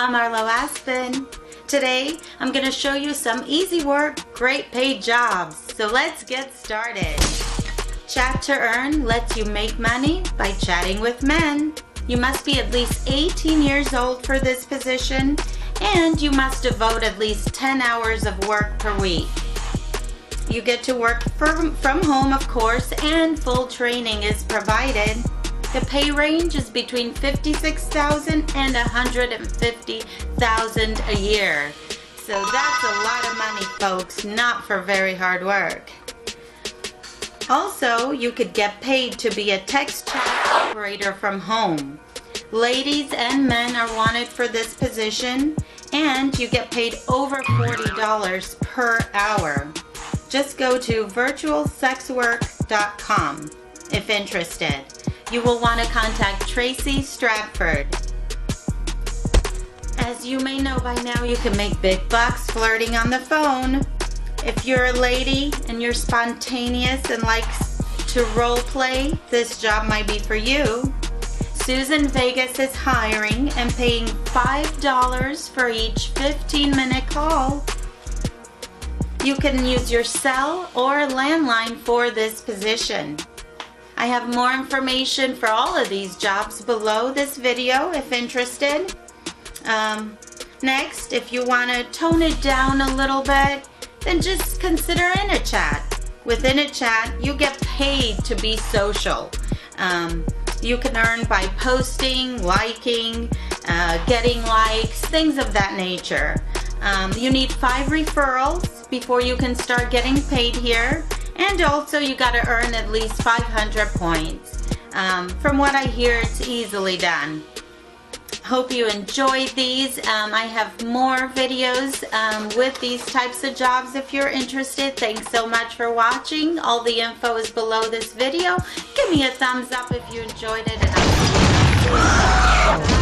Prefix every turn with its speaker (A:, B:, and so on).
A: I'm Arlo Aspen. Today, I'm going to show you some easy work, great paid jobs. So let's get started. Chat to Earn lets you make money by chatting with men. You must be at least 18 years old for this position, and you must devote at least 10 hours of work per week. You get to work from home, of course, and full training is provided. The pay range is between $56,000 and $150,000 a year. So that's a lot of money, folks, not for very hard work. Also, you could get paid to be a text chat operator from home. Ladies and men are wanted for this position, and you get paid over $40 per hour. Just go to virtualsexwork.com if interested. You will want to contact Tracy Stratford. As you may know by now, you can make big bucks flirting on the phone. If you're a lady and you're spontaneous and likes to role play, this job might be for you. Susan Vegas is hiring and paying $5 for each 15-minute call. You can use your cell or landline for this position. I have more information for all of these jobs below this video if interested. Next, if you want to tone it down a little bit, then just consider InnoChat. With InnoChat, you get paid to be social. You can earn by posting, liking, getting likes, things of that nature. You need 5 referrals before you can start getting paid here. And also you got to earn at least 500 points. From what I hear, it's easily done. Hope you enjoyed these. I have more videos with these types of jobs if you're interested. Thanks so much for watching. All the info is below this video. Give me a thumbs up if you enjoyed it, and I'll see you next time.